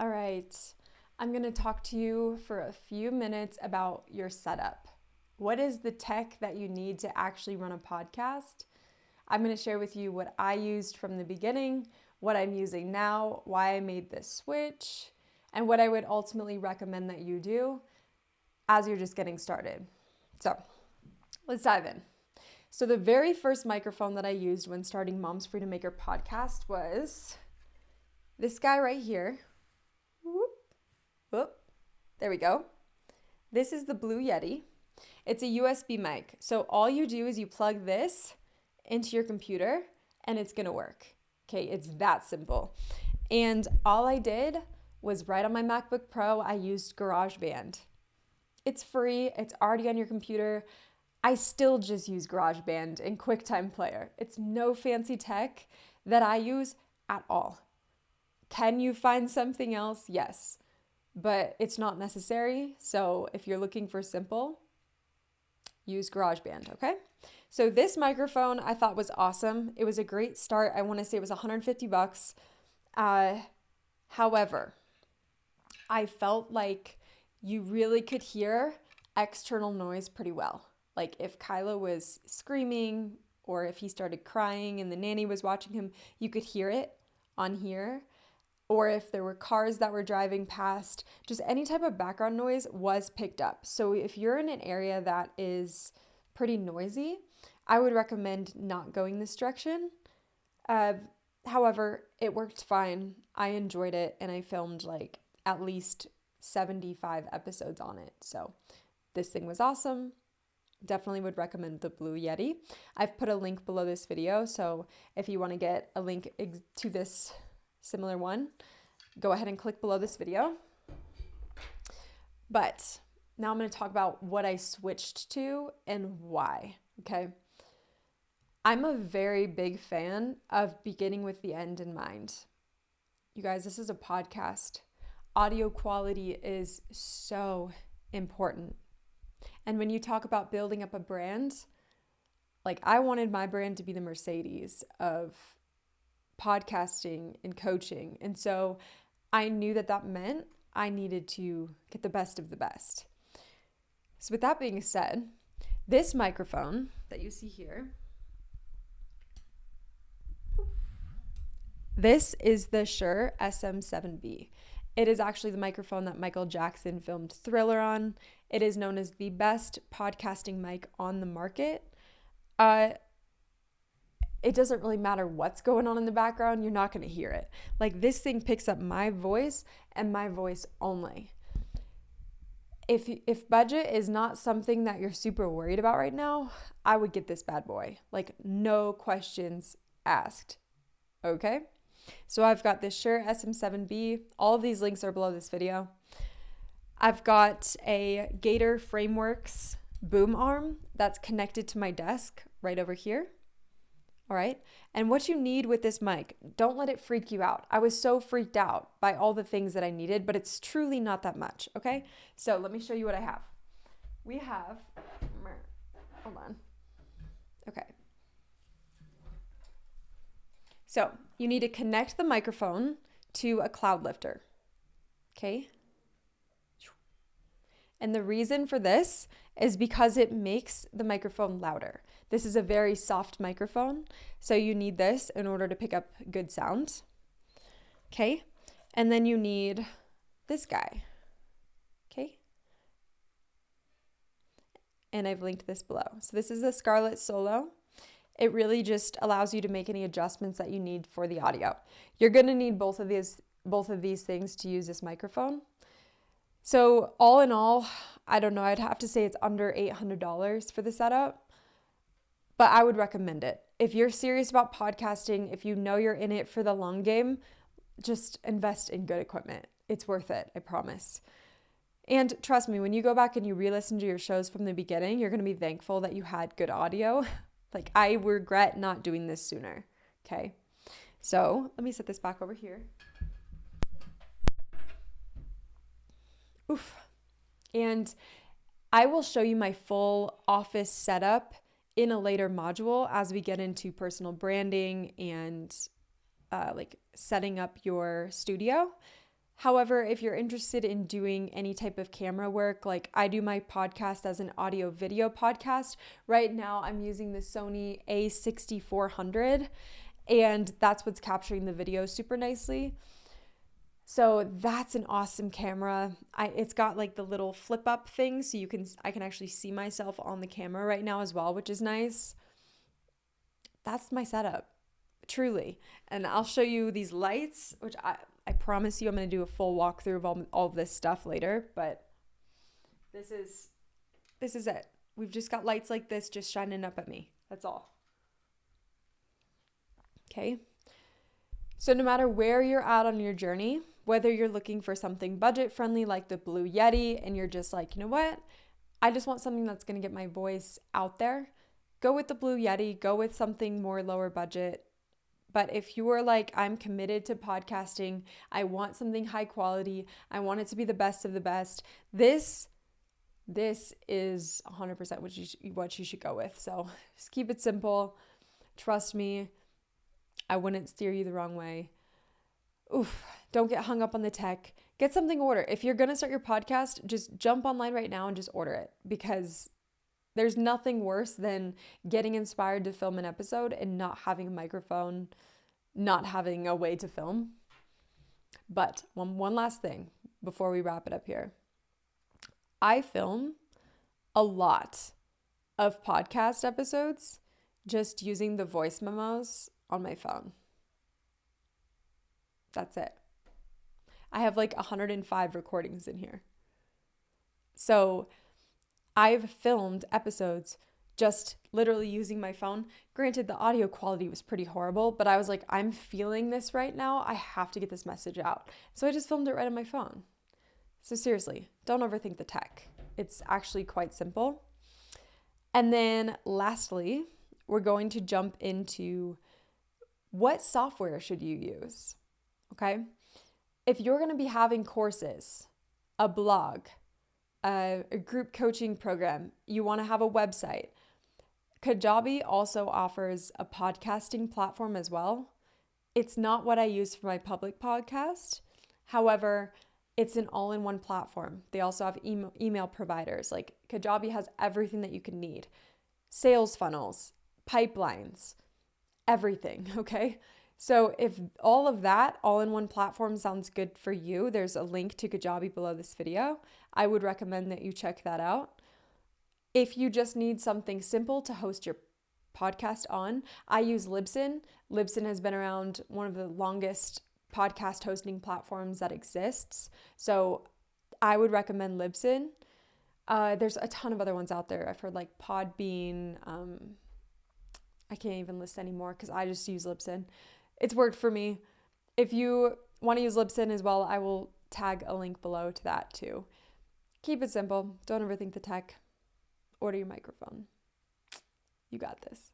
All right, I'm going to talk to you for a few minutes about your setup. What is the tech that you need to actually run a podcast? I'm going to share with you what I used from the beginning, what I'm using now, why I made this switch, and what I would ultimately recommend that you do as you're just getting started. So let's dive in. So the very first microphone that I used when starting Mom's Freedom Maker podcast was this guy right here. Whoop, whoop. There we go. This is the Blue Yeti. It's a USB mic. So all you do is you plug this into your computer and it's going to work. Okay, it's that simple. And all I did was right on my MacBook Pro, I used GarageBand. It's free, it's already on your computer. I still just use GarageBand and QuickTime Player. It's no fancy tech that I use at all. Can you find something else? Yes, but it's not necessary. So if you're looking for simple, use GarageBand, okay? So this microphone I thought was awesome. It was a great start. I want to say it was $150. However, I felt like you really could hear external noise pretty well. Like if Kylo was screaming or if he started crying and the nanny was watching him, you could hear it on here. Or if there were cars that were driving past, just any type of background noise was picked up. So if you're in an area that is pretty noisy, I would recommend not going this direction. However, it worked fine. I enjoyed it and I filmed like at least 75 episodes on it. So this thing was awesome. Definitely would recommend the Blue Yeti. I've put a link below this video. So if you want to get a link to this similar one, go ahead and click below this video. But now I'm going to talk about what I switched to and why, okay? I'm a very big fan of beginning with the end in mind. You guys, this is a podcast. Audio quality is so important. And when you talk about building up a brand, like I wanted my brand to be the Mercedes of podcasting and coaching. And so I knew that that meant I needed to get the best of the best. So with that being said, this microphone that you see here, this is the Shure SM7B. It is actually the microphone that Michael Jackson filmed Thriller on. It is known as the best podcasting mic on the market. It doesn't really matter what's going on in the background. You're not going to hear it. Like this thing picks up my voice and my voice only. If budget is not something that you're super worried about right now, I would get this bad boy. Like no questions asked. Okay? So I've got this Shure SM7B. All of these links are below this video. I've got a Gator Frameworks boom arm that's connected to my desk right over here. All right. And what you need with this mic, don't let it freak you out. I was so freaked out by all the things that I needed, but it's truly not that much. Okay. So let me show you what I have. We have, hold on. Okay. So you need to connect the microphone to a cloud lifter. Okay. And the reason for this is because it makes the microphone louder. This is a very soft microphone, so you need this in order to pick up good sound. Okay, and then you need this guy. Okay, and I've linked this below. So this is the Scarlett Solo. It really just allows you to make any adjustments that you need for the audio. You're gonna need both of these things to use this microphone. So all in all, I don't know, I'd have to say it's under $800 for the setup, but I would recommend it. If you're serious about podcasting, if you know you're in it for the long game, just invest in good equipment. It's worth it, I promise. And trust me, when you go back and you re-listen to your shows from the beginning, you're going to be thankful that you had good audio. Like I regret not doing this sooner, okay? So let me set this back over here. Oof. And I will show you my full office setup in a later module as we get into personal branding and like setting up your studio. However, if you're interested in doing any type of camera work, like I do my podcast as an audio video podcast, right now I'm using the Sony a6400, and that's what's capturing the video super nicely. So that's an awesome camera. It's got like the little flip up thing, so I can actually see myself on the camera right now as well, which is nice. That's my setup, truly. And I'll show you these lights, which I promise you I'm going to do a full walkthrough of all of this stuff later, but this is it. We've just got lights like this just shining up at me. That's all. Okay. So no matter where you're at on your journey, whether you're looking for something budget friendly like the Blue Yeti and you're just like, you know what? I just want something that's going to get my voice out there. Go with the Blue Yeti, go with something more lower budget. But if you are like, I'm committed to podcasting, I want something high quality, I want it to be the best of the best, this is 100% what you should go with. So just keep it simple. Trust me, I wouldn't steer you the wrong way. Don't get hung up on the tech. Get something ordered. If you're going to start your podcast, just jump online right now and just order it, because there's nothing worse than getting inspired to film an episode and not having a microphone, not having a way to film. But one last thing before we wrap it up here. I film a lot of podcast episodes just using the voice memos on my phone. That's it. I have like 105 recordings in here. So I've filmed episodes just literally using my phone. Granted, the audio quality was pretty horrible, but I was like, I'm feeling this right now. I have to get this message out. So I just filmed it right on my phone. So seriously, don't overthink the tech. It's actually quite simple. And then lastly, we're going to jump into what software should you use, okay? If you're going to be having courses, a blog, a group coaching program, you want to have a website, Kajabi also offers a podcasting platform as well. It's not what I use for my public podcast. However, it's an all-in-one platform. They also have email providers. Like Kajabi has everything that you can need. Sales funnels, pipelines, everything, okay? So if all of that all-in-one platform sounds good for you, there's a link to Kajabi below this video. I would recommend that you check that out. If you just need something simple to host your podcast on, I use Libsyn. Libsyn has been around, one of the longest podcast hosting platforms that exists. So I would recommend Libsyn. There's a ton of other ones out there. I've heard like Podbean. I can't even list anymore because I just use Libsyn. It's worked for me. If you want to use Libsyn as well, I will tag a link below to that too. Keep it simple. Don't overthink the tech. Order your microphone. You got this.